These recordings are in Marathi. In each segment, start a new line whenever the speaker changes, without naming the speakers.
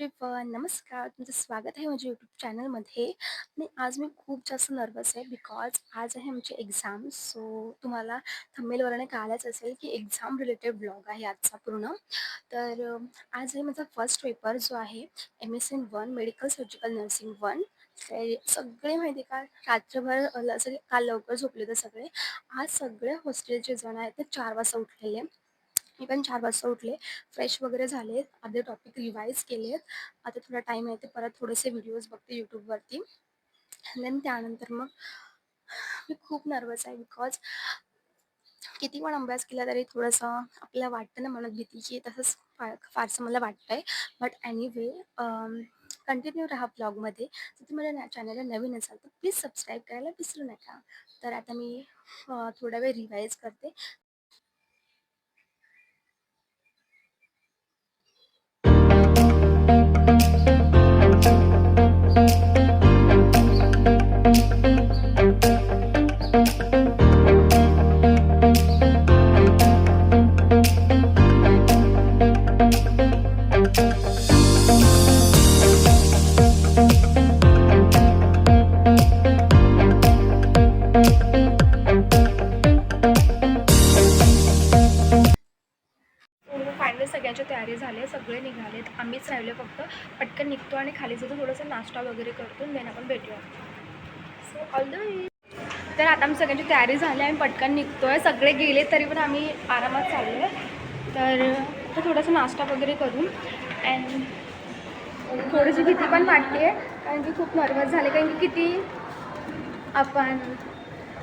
एव्हरीवन, नमस्कार. तुमचं स्वागत आहे माझ्या यूट्यूब चॅनलमध्ये. आणि आज मी खूप जास्त नर्वस आहे बिकॉज आज आहे आमची एक्झाम. सो तुम्हाला थंबनेलवरनं कळालंच असेल की एक्झाम रिलेटेड ब्लॉग आहे आजचा पूर्ण. तर आज आहे माझा फर्स्ट पेपर जो आहे MSN 1 मेडिकल सर्जिकल नर्सिंग 1. ते सगळे माहिती आहे का रात्रभर सगळे काल लवकर झोपले तर सगळे. आज सगळे हॉस्टेलचे जण आहेत ते 4 वाजता उठलेले. मी पण 4 वाजता उठले, फ्रेश वगैरे झाले, अर्धे टॉपिक रिवाईज केलेत. आता थोडा टाईम आहे ते परत थोडेसे व्हिडिओज बघते यूट्यूबवरती. देन त्यानंतर मग मी खूप नर्वस आहे बिकॉज किती पण अभ्यास केला तरी थोडंसं आपल्याला वाटतं ना मनात भीती की तसंच फारसं मला वाटतं आहे. बट एनिवे कंटिन्यू राहा ब्लॉगमध्ये. जर तुम्ही माझ्या चॅनलला नवीन असाल तर प्लीज सबस्क्राईब करायला विसरू नका. तर आता मी थोडा वेळ रिवाईज करते. फायनली सगळ्यांची तयारी झाली आहे, सगळे निघालेत, आम्हीच राहिले फक्त. पटकन निघतो आणि खाली जातो, थोडंसं नाश्ता वगैरे करतो, देन आपण भेटूया. So all the way. तर आता आम्ही सगळ्यांची तयारी झाली, आम्ही पटकन निघतो आहे. सगळे गेले तरी पण आम्ही आरामात चाललो आहे. तर आता थोडासा नाश्ता वगैरे करू. अँड थोडीशी भीती पण वाटते आहे कारण की खूप नर्वस झाले, कारण की किती आपण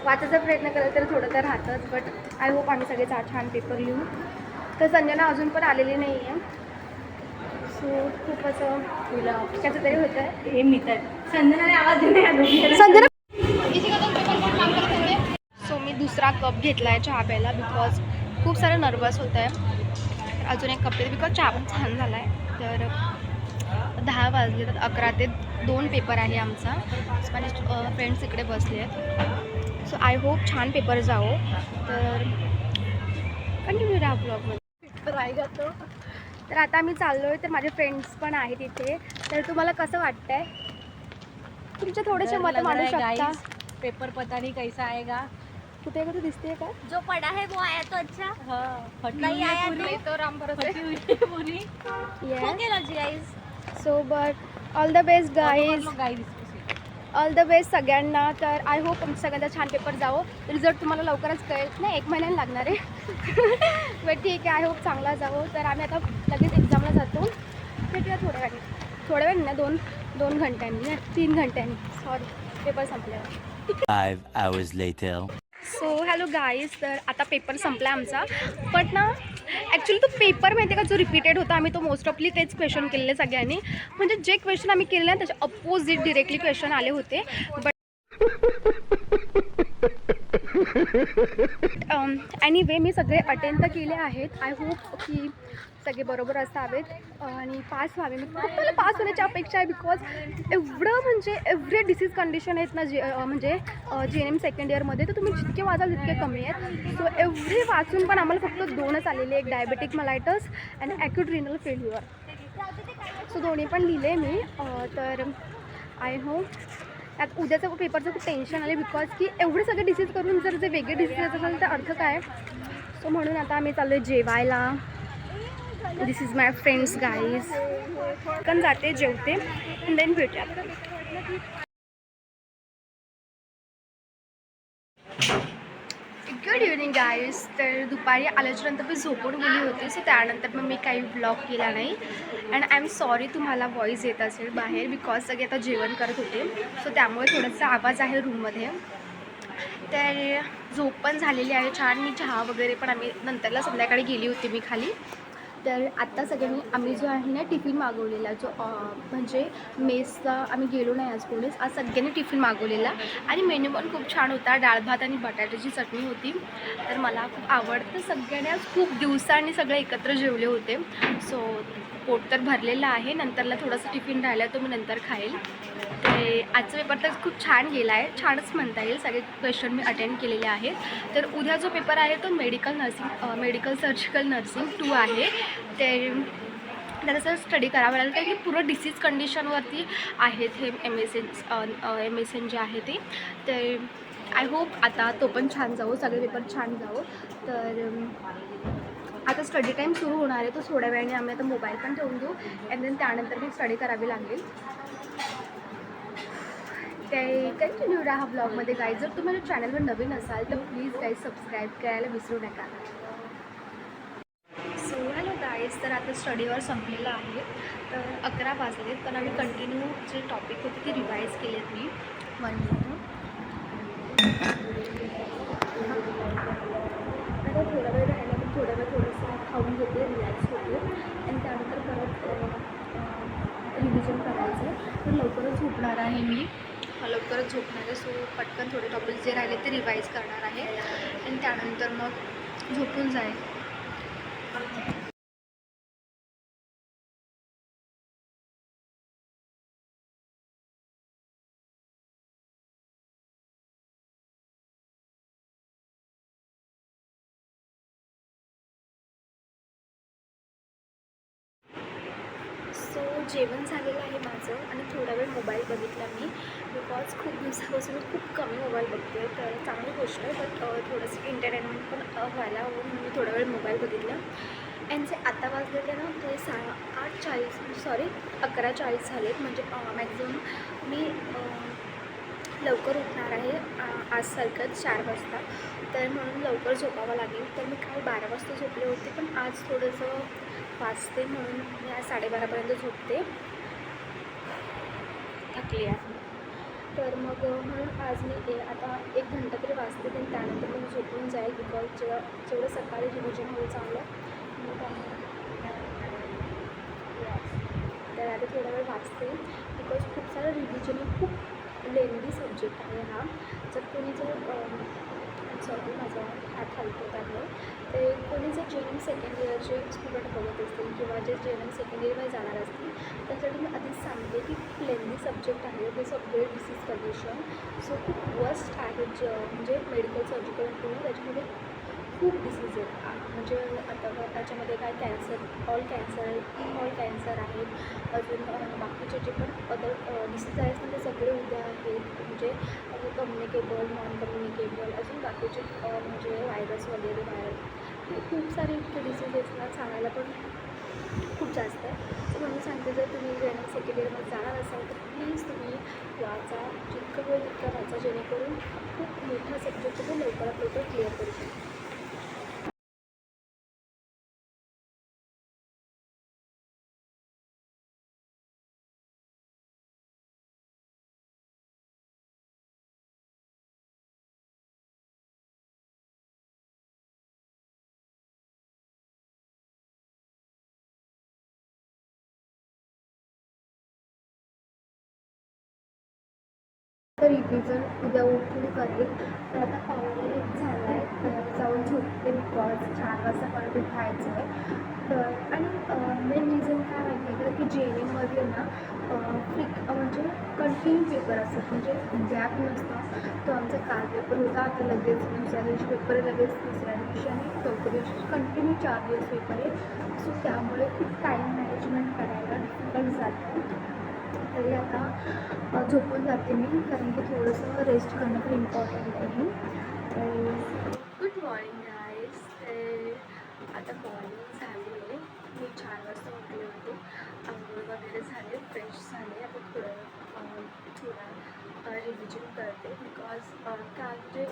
वाचायचा प्रयत्न केला तर थोडं तर राहतंच. बट आय होप आम्ही सगळे छान पेपर लिहू. तर संजना अजून पण आलेली नाही आहे. सो खूप असं कसं तरी होतं आहे.
हे मी तर संजनाने आवाज दिला.
संजना. सो मी दुसरा कप घेतला आहे चहा प्यायला बिकॉज खूप सारं नर्वस होत आहे. अजून एक कप घेते बिकॉज चहा पण छान झाला आहे. तर 10 वाजले, तर 11 ते 2 पेपर आहे आमचा. माझे फ्रेंड्स इकडे बसले आहेत. सो आय होप छान पेपर जावो. तर कंटिन्यू राहा ब्लॉगमध्ये राहिला तो. तर आता आम्ही चाललो आहे, तर माझे फ्रेंड्स पण आहेत इथे. तर तुम्हाला कसं वाटतं आहे? तुमचे थोडेसे मतं मांडू शकता.
पेपर पता नहीं कैसा आएगा.
कुठे कुठे दिसते का?
जो पढ़ा है वो आया तो अच्छा,
हाँ,
नहीं आया
नाही तो राम भरोसे.
पूरी
ओके लॉजी guys.
So but all the best guys, all the best सगळ्यांना. तर आय होप आमच्या सगळ्यांचा छान पेपर जावो. रिझल्ट तुम्हाला लवकरच कळेल, नाही 1 महिन्याने लागणार आहे. बट ठीक आहे, आय होप चांगला जावो. तर आम्ही आता लगेच एक्झामला जातो. भेटूया थोड्या वेळ ना 2 घंट्यांनी, 3 घंट्यांनी, सॉरी, पेपर संपल्यावर.
5 hours later.
So hello guys, तर आता पेपर संपला आमचा. बट ना ॲक्च्युली तो पेपर माहिती आहे का, जो रिपीटेड होता, आम्ही तो मोस्ट ऑफली तेच क्वेश्चन केलेले सगळ्यांनी. म्हणजे जे क्वेश्चन आम्ही केले ना त्याच्या अपोजिट डिरेक्टली क्वेश्चन आले होते. बट एनिवे मी सगळे अटेंड तर केले आहेत. आय होप की सगळे बरोबर असावेत आणि पास व्हावे. मी फक्त मला पास होण्याची अपेक्षा आहे बिकॉज एवढं म्हणजे एव्हरी डिसीज कंडिशन आहेत ना, म्हणजे JNM सेकंड इयरमध्ये, तर तुम्ही जितके वाचाल तितके कमी आहेत. सो एव्हरी वाचून पण आम्हाला फक्त 2च आलेले, एक डायबेटिक मलायटस आणि ॲक्यूट रिनल फेल्युअर. सो दोन्ही पण लिहिले मी. तर आय होप त्यात उद्याचं पेपरचं खूप टेन्शन आले बिकॉज की एवढे सगळे डिसीज करून जर जे वेगळे डिसीज असेल तर अर्थ काय. सो म्हणून आता आम्ही चाललो आहे जेवायला. दिस इज माय फ्रेंड्स गाईज. पण जाते, जेवते, देन भेटूया. Good evening guys. तर दुपारी आल्याच्यानंतर मी झोपून गेली होती. सो त्यानंतर मग मी काही व्लॉग केला नाही. अँड आय एम सॉरी तुम्हाला व्हॉईस येत असेल बाहेर बिकॉज सगळे आता जेवण करत होते. सो त्यामुळे थोडासा आवाज आहे रूममध्ये. तर झोप पण झालेली आहे छान. मी चहा वगैरे पण आम्ही नंतरला संध्याकाळी गेली होती मी खाली. तर आत्ता सगळ्यांनी आम्ही जो आहे ना टिफिन मागवलेला, जो म्हणजे मेसचा आम्ही गेलो नाही आज कोणीच. आज सगळ्यांनी टिफिन मागवलेला आणि मेन्यू पण खूप छान होता. डाळ भात आणि बटाट्याची चटणी होती. तर मला खूप आवडतं. सगळ्यांनी आज खूप दिवसांनी सगळे एकत्र जेवले होते. सो पोट तर भरलेलं आहे. नंतरला थोडंसं टिफिन राहिला तो मी नंतर खाईल. ते आजचा पेपर तर खूप छान गेला आहे, छानच म्हणता येईल. सगळे क्वेश्चन मी अटेंड केलेले आहेत. तर उद्या जो पेपर आहे तो मेडिकल सर्जिकल नर्सिंग 2 आहे. तर आपल्याला जर स्टडी करावं लागेल कारण की पूर्ण डिसीज कंडिशनवरती आहेत हे MSN जे आहे ते आय होप आता तो पण छान जावो, सगळे पेपर छान जावो. तर आता स्टडी टाईम सुरू होणार आहे, तो थोड्या वेळाने आम्ही आता मोबाईल पण ठेवून देऊ अँड देन त्यानंतर मी स्टडी करावी लागेल. ते कंटिन्यू राहा ब्लॉगमध्ये गाईज. जर तुम्ही माझ्या चॅनलवर नवीन असाल तर प्लीज गाईज सबस्क्राईब करायला विसरू नका. सो हॅलो गाईज, तर आता स्टडीवर संपलेलं आहे. तर 11 वाजलेत, तर आम्ही कंटिन्यू जे टॉपिक होते ते रिवाईज केलेत मी 1 मिनिट. आता थोडा वेळ राहिला मी थोडा वेळ थोडंसं खाऊन घेते, रिलॅक्स होते आणि त्यानंतर परत रिव्हिजन करायचं आहे. तर लवकरच झोपणार आहे मी, लवकरच झोपणार आहे. सो पटकन थोडे टॉपिक जे राहिले ते रिवाईज करणार आहे आणि त्यानंतर मग झोपून जाईल. सो जेवण झालेलं आहे माझं आणि थोडा वेळ मोबाईल बघितला मी, बिकॉज खूप दिवसापासून मी खूप कमी मोबाईल बघते. तर चांगली गोष्ट आहे, बट थोडंसं एंटरटेनमेंट पण व्हायला हवं म्हणून मी थोडा वेळ मोबाईल बघितला. अँड जे आता वाजलेले ना ते 11:40 झालेत. म्हणजे मॅक्झिमम मी लवकर उठणार आहे आज सारखंच 4 वाजता, तर म्हणून लवकर झोपावं लागेल. तर मी काल 12 वाजता झोपले होते, पण आज थोडंसं वाजते म्हणून मी आज 12:30पर्यंत झोपते. थकली आहे. तर मग म्हणून आज मी आता 1 घंटा तरी वाजते आणि त्यानंतर मी झोपून जाईल. बिकॉज जेवढं सकाळी रिव्हिजन होईल चांगलं तर आता थोडा वेळ वाचते. बिकॉज खूप सारं रिव्हिजन खूप लेंदी सब्जेक्ट आहे हा. जर कोणी सॉरी माझा हात हलतो त्यामुळे ते कोणी जर JNM सेकंड इयरचे स्टुडंट बघत असतील किंवा जे JNM सेकंड इयरमध्ये जाणार असतील त्यासाठी मी आधीच सांगते की खूप लेंदी सब्जेक्ट आहे ते सगळे डिसीज कंडिशन. सो खूप वर्स्ट आहेत म्हणजे मेडिकल सर्जिकल पूर्ण त्याच्यामध्ये खूप डिसीज आहेत. म्हणजे आता त्याच्यामध्ये काय ऑल कॅन्सर आहेत. अजून बाकीचे जे पण अदर डिसीज आहेत ना ते सगळे उद्या आहेत. म्हणजे कम्युनिकेबल, नॉन कम्युनिकेबल, अजून बाकीचे म्हणजे व्हायरस वगैरे खूप सारे इतके डिसीज आहेत ना सांगायला पण खूप जास्त आहे. तर म्हणून सांगते जर तुम्ही JNM सेकंड इयरमध्ये जाणार असाल तर प्लीज तुम्ही वाचा, जितकं होईल तितकं वाचा, जेणेकरून खूप मोठा सब्जेक्ट तो लवकरात लवकर क्लिअर करू शकतो. तर रिव्हिजन उद्या उठून करेल. तर आता पावणे झाला आहे तर जाऊन झोपते बिकॉज 4 वाजता परत उठायचं आहे. तर आणि मेन रिझन काय माहिती आहे का की JNMमध्ये ना म्हणजे कंटिन्यू पेपर असतात, म्हणजे गॅप नसतं. तो आमचा काल पेपर होता, आता लगेच दुसऱ्या दिवशी पेपर, लगेच तिसऱ्या दिवशी आणि चौथ्या दिवशी कंटिन्यू 4 दिवस पेपर आहे. सो त्यामुळे खूप टाईम मॅनेजमेंट करायला डिफिकल्ट जातं. तरी आता झोपून जाते मी कारण की थोडंसं रेस्ट करणं खूप इम्पॉर्टंट आहे. Good morning guys. आता मॉर्निंग झाली आहे, मी 4 वाजता उठले होते, आंघोळ वगैरे झाले, फ्रेश झाले. आता थोडा रिव्हिजन करते बिकॉज काल जे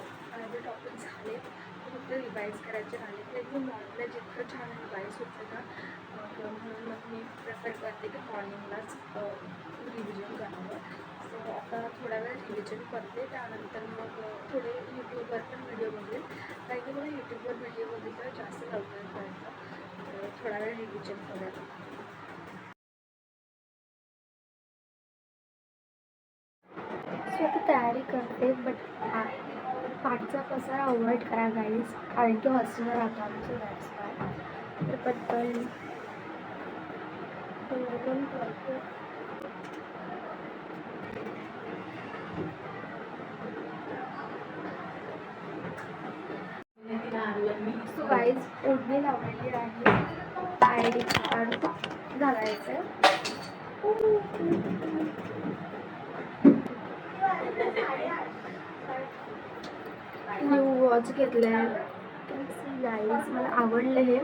टॉपिक झाले ते फक्त रिवाईज करायचे राहिले. तर मी मॉर्निंगला जितकं छान रिवाईज होतं ना म्हणून मग मी प्रेफर करते की मॉर्निंगलाच रिव्हिजन करावं. सो आता थोडा वेळ रिव्हिजन करते, त्यानंतर मग थोडे यूट्यूबवर पण व्हिडिओ बघेल कारण की मला यूट्यूबवर व्हिडिओ बघितलं जास्त लवकर कळतं. तर थोडा वेळ रिव्हिजन करेल. सो आता तयारी करते, बट पाठचा पसारा अवॉइड करा गाईज कारण की हॉस्टेलला राहतो आमचं, दॅट्स वाय. तर पटकन करते. सो गाईज ओढणी लावलेली आहे ID कार्ड घालायचं आहे. न्यू वॉच घेतले गाईज, मला आवडलं हे.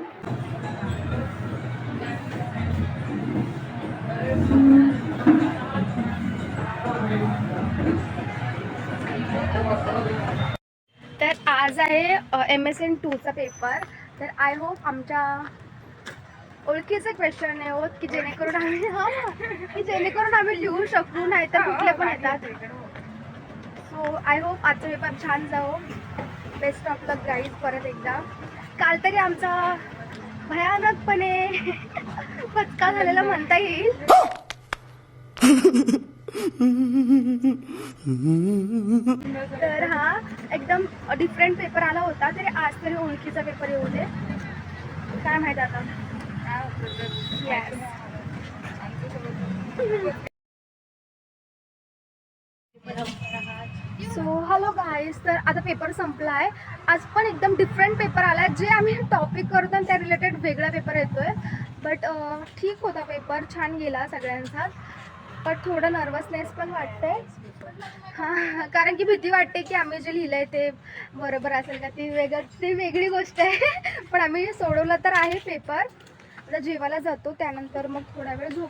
तर आज आहे MSN 2चा पेपर. तर आय होप आमच्या ओळखीचे क्वेश्चन आहे होत की जेणेकरून आम्ही लिहू शकू, नाही तर कुठले पण येतात. सो आय होप आजचा पेपर छान जावो. Best of luck guys. परत एकदा काल तरी आमचा भयानकपणे पचका झालेला म्हणता येईल. तर हा एकदम डिफरंट पेपर आला होता, तरी आज तरी ओळखीचा पेपर येऊ दे. काय माहित आता. सो हॅलो गाईज, तर आता पेपर संपला आहे. आज पण एकदम डिफरंट पेपर आला आहे. जे आम्ही टॉपिक करतो त्या रिलेटेड वेगळा पेपर येतोय. बट ठीक होता पेपर, छान गेला सगळ्यांचा. बट थोडं नर्वसनेस पण वाटतंय. हां, कारण की भीती वाटते की आम्ही जे लिहिलं आहे ते बरोबर असेल का, ती वेगळी गोष्ट आहे. पण आम्ही सोडवलं तर आहे पेपर. आता जेवायला जातो, त्यानंतर मग थोडा वेळ झोप.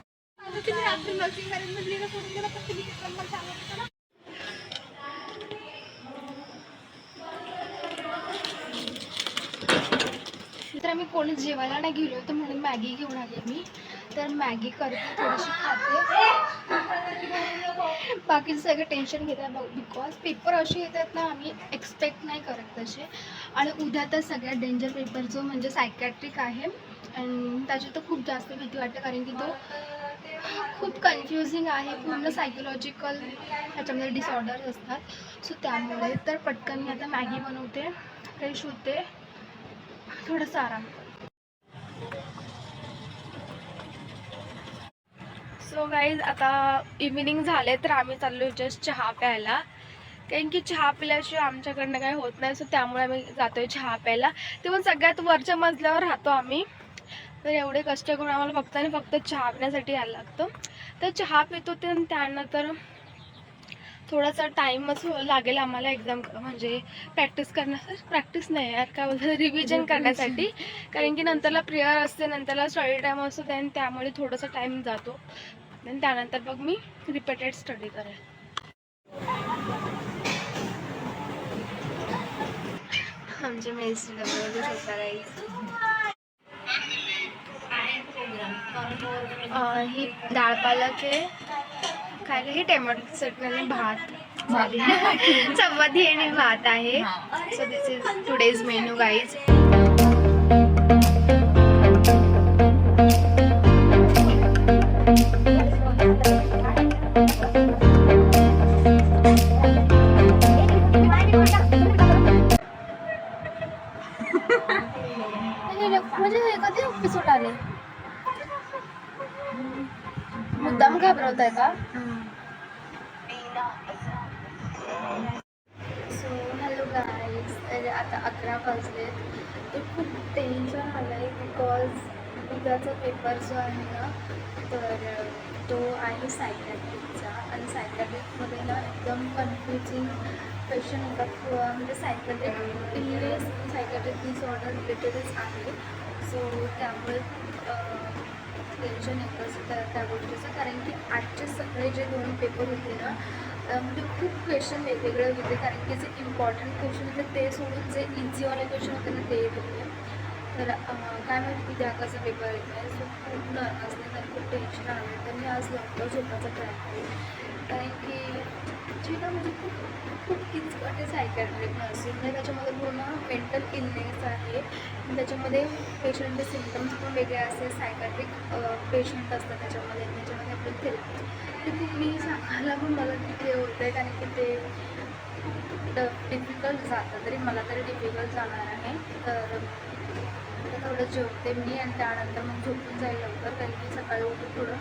तर आम्ही कोणी जेवायला नाही गेलो तर म्हणून मॅगी घेऊन आले मी. तर मॅगी करते, थोडीशी खाते. बाकीचं सगळं टेन्शन घेत आहे बिकॉज पेपर असे येतात ना, आम्ही एक्सपेक्ट नाही करत तसे. आणि उद्या तर सगळ्यात डेंजर पेपर जो म्हणजे सायकॅट्रिक आहे. आणि त्याची तर खूप जास्त भीती वाटते, कारण की तो खूप कन्फ्युजिंग आहे. पूर्ण सायकोलॉजिकल त्याच्यामध्ये डिसऑर्डर्स असतात. सो त्यामुळे तर पटकन मी आता मॅगी बनवते, फ्रेश होते, थोडंसं आराम. सो गाईज, आता इव्हिनिंग झाले तर आम्ही चाललो जस्ट चहा प्यायला. कारण की चहा पिल्याशिवाय आमच्याकडनं काही होत नाही. सो त्यामुळे आम्ही जातोय चहा प्यायला. ते पण सगळ्यात वरच्या मजल्यावर राहतो आम्ही. तर एवढे कष्ट करून आम्हाला फक्त आणि फक्त चहा पिण्यासाठी यायला लागतं. तर चहा पितो ते, त्यानंतर थोडासा टाईमच लागेल आम्हाला एक्झाम म्हणजे प्रॅक्टिस नाही यार, काय बोलतात, रिव्हिजन करण्यासाठी. कारण की नंतरला प्रेयर असते, नंतरला स्टडी टाईम असतो, त्यामुळे थोडासा टाईम जातो. आणि त्यानंतर मग मी रिपीटेड स्टडी करेल. आमचे मेसची डबे ही डाळ पालक आहे, काय ही टोमॅटो चटणी आणि भात, चपाती आणि भात आहे. So this is today's menu guys. म्हणजे कधी एपिसोड आले, मुद्दाम घाबरवत आहे का? सो हॅलो गाईज, तर आता 11 वाजले. तर खूप टेन्शन आलं आहे बिकॉज उद्याचा पेपर जो आहे ना, तर तो आहे सायकॅट्रिकचा. आणि सायकॅट्रिकमध्ये ना एकदम कन्फ्युजिंग क्वेश्चन येतात. म्हणजे सायकॅट्रिक इलनेस, सायकॅट्रिक डिसऑर्डर रिलेटेडच आहे. सो त्यामुळे टेन्शन येतं त्या गोष्टीचं. कारण की आजचे सगळे जे 2 पेपर होते ना, म्हणजे खूप क्वेश्चन वेगवेगळे होते. कारण की जे इम्पॉर्टंट क्वेश्चन होते ते सोडून जे इझीवाले क्वेश्चन होते ना ते येत होते. तर काय माहिती उद्या कसं पेपर येत आहे. सो खूप नर्वसनेस आणि खूप टेन्शन आलं. तर मी आज लवकर झोपायचा ट्राय करेल. कारण की जे ना म्हणजे खूप किचकट आहे सायकॅट्रिक नर्सिंग. म्हणजे त्याच्यामध्ये पूर्ण मेंटल इलनेस आहे. त्याच्यामध्ये पेशंटचे सिम्टम्स पण वेगळे असते. सायकॅट्रिक पेशंट असतात त्याच्यामध्ये आपण थेरपी. ते तुम्ही सांगायला पण मला तिथे होतं आहे, कारण की ते डिफिकल्ट जातं. तरी मला तरी डिफिकल्ट जाणार आहे. तर थोडं जेवते मी आणि त्यानंतर मग झोपून जाईल लवकर. कारण की सकाळी उठून थोडं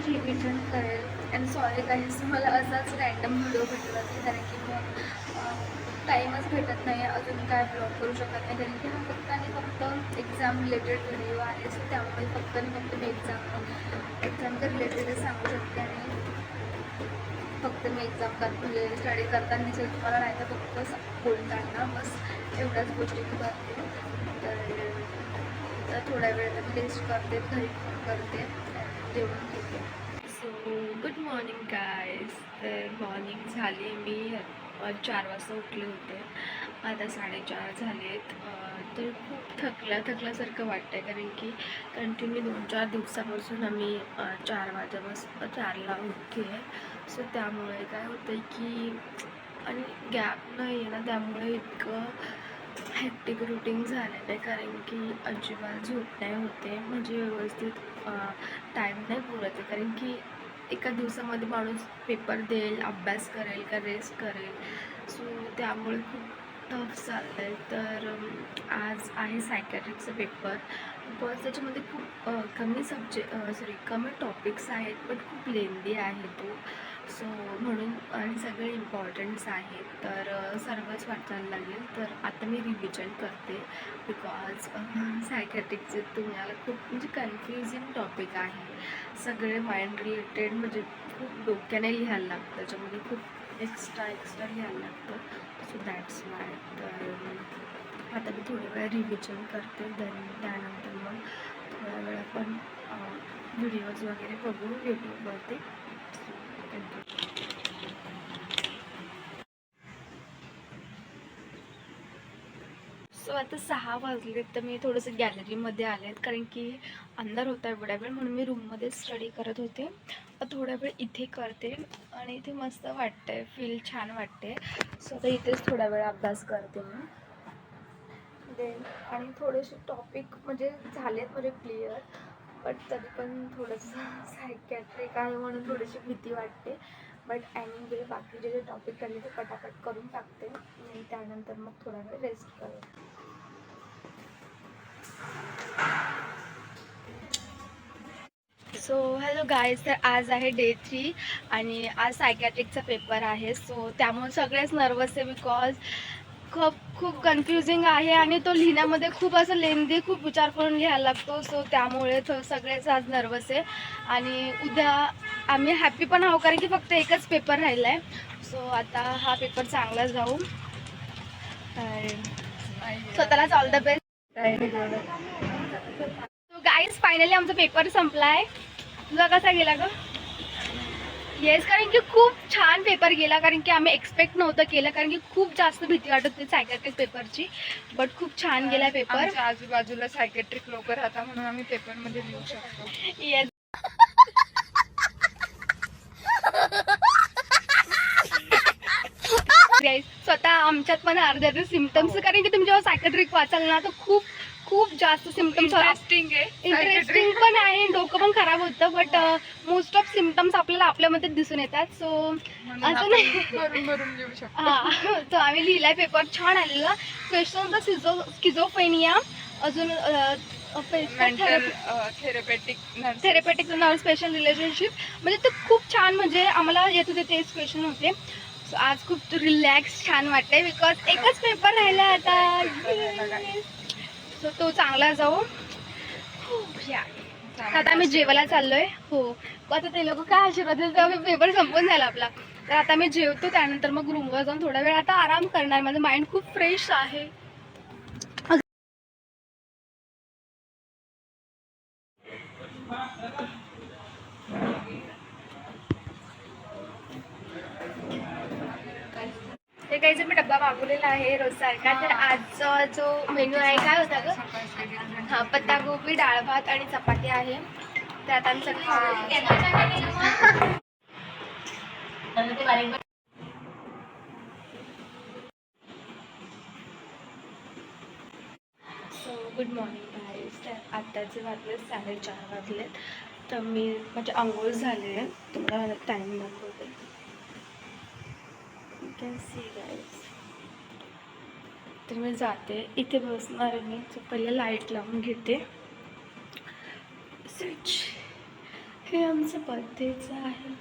रिव्हिजन करेल. आणि सॉरी काहीच मला असाच रँडम व्हिडिओ भेटला असेल, कारण की मग टाईमच भेटत नाही अजून काय ब्लॉग करू शकत नाही, कारण की हा फक्त आणि फक्त एक्झाम रिलेटेड व्हिडिओ आहे. सो त्यामुळे फक्त आणि फक्त मी एक्झामच्या रिलेटेडच सांगू शकते. आणि फक्त मी म्हणजे स्टडी करताना दिसेल तुम्हाला, नाही तर फक्त बोलताना बस एवढ्याच गोष्टी मी करते. तर थोड्या वेळ मी टेस्ट करते, घरी फोन करते, जेवण घेते. So good morning guys. तर मॉर्निंग झाली, मी 4 वाजता उठले होते, आता 4:30 झालेत. तर खूप थकल्यासारखं वाटतं आहे, कारण की कंटिन्यू 2-4 दिवसापासून आम्ही 4:00ला उठते आहे. सो त्यामुळे काय होतं आहे की आणि गॅप नाही आहे ना, त्यामुळे इतकं हॅक्टिक रुटीन झालेलं आहे, कारण की अजिबात झोप नाही होते, म्हणजे व्यवस्थित टाईम नाही पुरत आहे. कारण की एका दिवसामध्ये माणूस पेपर देईल, अभ्यास करेल का रेस्ट करेल. सो त्यामुळे खूप टफ चाललं आहे. तर आज आहे सायकॅट्रिकचा पेपर. बस त्याच्यामध्ये खूप कमी टॉपिक्स आहेत, पण खूप लेंदी आहे तो. सो म्हणून आणि सगळे इम्पॉर्टंट्स आहेत, तर सर्वच वाचायला लागेल. तर आता मी रिव्हिजन करते, बिकॉज सायकॅट्रिकचे तुम्हाला खूप म्हणजे कन्फ्युजिंग टॉपिक आहे. सगळे माइंड रिलेटेड, म्हणजे खूप डोक्याने लिहायला लागतं, त्याच्यामध्ये खूप एक्स्ट्रा लिहायला लागतं. So that's why. तर आता मी थोड्या वेळ रिव्हिजन करते, त्यानंतर मग थोड्या वेळ आपण व्हिडिओज वगैरे बघू यूट्यूबवरती. सो आता 6 वाजले, तर मी थोडंसं गॅलरीमध्ये आले आहेत, कारण की अंधार होता एवढ्या वेळ, म्हणून मी रूममध्ये स्टडी करत होते. थोडा वेळ इथे करते आणि इथे मस्त वाटतं आहे, फील छान वाटते. सो आता इथेच थोडा वेळ अभ्यास करते मी. देन आणि थोडेसे टॉपिक म्हणजे झालेत म्हणजे क्लिअर, बट तरी पण थोडंसं सायकॅट्रिक आहे म्हणून थोडीशी भीती वाटते. बट एनिवे बाकीचे जे टॉपिक त्यांनी ते पटापट करून टाकते आणि त्यानंतर मग थोडा वेळ रेस्ट करेल. So hello guys. तर आज आहे डे 3 आणि आज सायकॅट्रिकचा पेपर आहे. सो त्यामुळे सगळेच नर्वस आहे, बिकॉज खूप कन्फ्युजिंग आहे आणि तो लिहिण्यामध्ये खूप असं लेंदी, खूप विचार करून लिहायला लागतो. सो त्यामुळे सगळेच आज नर्वस आहे. आणि उद्या आम्ही हॅपी पण आहोत, कारण की फक्त एकच पेपर राहिला आहे. सो आता हा पेपर चांगला जाऊ. स्वतःलाच all the best. So guys, finally आमचा पेपर संपला आहे. तुझा कसा गेला ग? येस, कारण की खूप छान पेपर गेला, कारण की आम्ही एक्सपेक्ट नव्हतं केलं, कारण की खूप जास्त भीती वाटत होती सायकॅट्रिक पेपरची. बट खूप छान गेला पेपर.
आमच्या आजूबाजूला सायकॅट्रिक लोक राहतात, म्हणून आम्ही पेपरमध्ये लिहू शकतो.
येस. स्वतः आमच्यात पण अर्ध्या सिम्पटम्स, कारण की तुम्ही जेव्हा सायकॅट्रिक वाचाल ना, तर खूप खूप जास्त सिम्पटम्स इंटरेस्टिंग पण आहे, डोकं पण खराब होतं. बट मोस्ट ऑफ सिम्पटम्स आपल्याला आपल्यामध्ये दिसून येतात. सो असं नाही,
भरून लिहू शकतो.
हां. तो आम्ही लिहिलाय पेपर, छान आलेला. क्वेश्चन द स्किझोफ्रेनिया, अजून थेरपेटिक नर्व्ह स्पेशल रिलेशनशिप, म्हणजे ते खूप छान, म्हणजे आम्हाला येत होते तेच क्वेश्चन होते. सो आज खूप रिलॅक्स छान वाटतंय, बिकॉज एकच पेपर राहिला आता. सो तो चांगला जाऊ. आता आम्ही जेवायला चाललोय. हो, आता ते लोक काय आशीर्वाद देतात, पेपर संपून झाला आपला. तर आता मी जेवतो, त्यानंतर मग रूमवर जाऊन थोडा वेळ आता आराम करणार. माझं माइंड खूप फ्रेश आहे. ते काही मी डब्बा मागवलेला आहे रोजसारखा. तर आजचा जो मेन्यू आहे काय होता ग? हां, पत्तागोबी, डाळ भात आणि चपाती आहे. ते आता आम्ही सगळं सो गुड मॉर्निंग गाईज. तर आत्ताचे वाजले 4:30 वाजलेत. तर मी म्हणजे आंघोळ झाले आहे, तुम्हाला टाईम दाखवते. You can see guys. तर मी जाते, इथे बसणार आहे मी. तर पहिले लाईट लावून घेते. स्विच हे आमचं बर्थडेचं आहे.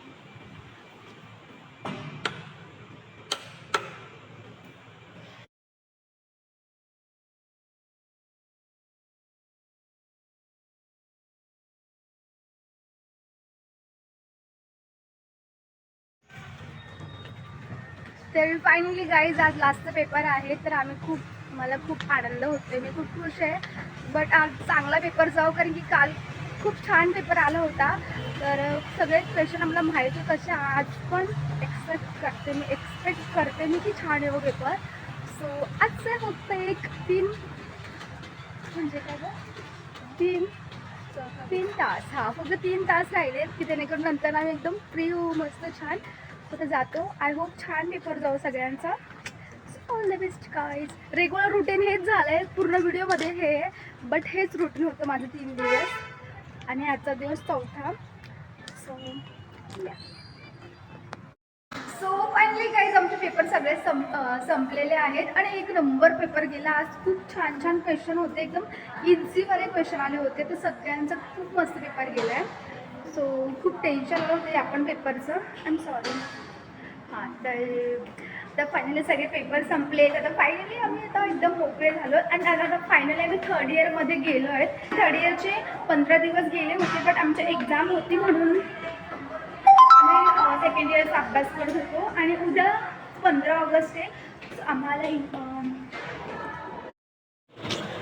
तर फायनली गाईज आज लास्टचा पेपर आहे, तर मला खूप आनंद होतो, मी खूप खुश आहे. बट आज चांगला पेपर जाऊ, कारण की काल खूप छान पेपर आला होता. तर सगळे क्वेश्चन आम्हाला माहिती कसे आज पण एक्सपेक्ट करते मी की छान येऊ पेपर. सो आजचं फक्त एक म्हणजे काय तीन तास फक्त 3 तास राहिलेत की जेणेकरून नंतर आम्ही एकदम फ्री होऊ मस्त छान. तर जातो. आय होप छान पेपर जाऊ सगळ्यांचा. All the best guys. Regular routine हेच झालं आहे पूर्ण व्हिडिओमध्ये हे, बट हेच रुटीन होतं माझं 3 दिवस आणि आजचा दिवस 4था. सो फायनली गाईज आमचे पेपर सगळे संपलेले आहेत आणि एक नंबर पेपर गेला. आज खूप छान छान क्वेश्चन होते, एकदम इझीवाले क्वेश्चन आले होते, तर सगळ्यांचा खूप मस्त पेपर गेला आहे. सो खूप टेन्शन आलं होतं आपण पेपरचं. I am sorry. तर फायनली सगळे पेपर संपले. तर फायनली आम्ही आता एकदम मोकळे झालो आणि आता फायनली आम्ही 3rd इयरमध्ये गेलो आहेत. 3rd इयरचे 15 दिवस गेले होते, बट आमची एक्झाम होती म्हणून आम्ही 2nd इयरचा अभ्यास करत होतो. आणि उद्या 15 ऑगस्ट आहे. आम्हाला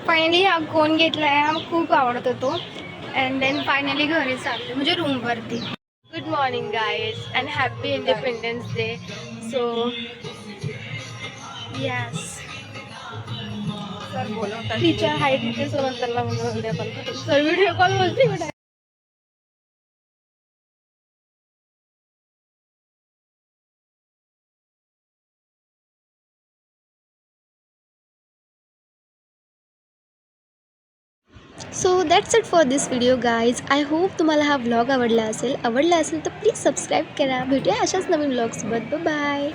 फायनली हा कोण घेतला आहे, हा खूप आवडत होतो. अँड देन फायनली घरी चालले, म्हणजे रूमवरती. Good morning guys and happy independence day. So yes
sir बोलवतात.
टीचर हाय तिथे, सो नंतरला video call. Sir video call बोलते कुठे. So that's it for this video guys. I hope तुम्हाला हा व्लॉग आवडला असेल तर प्लीज सबस्क्राईब करा. भेटूया अशाच नवीन व्लॉगसोबत. बाय.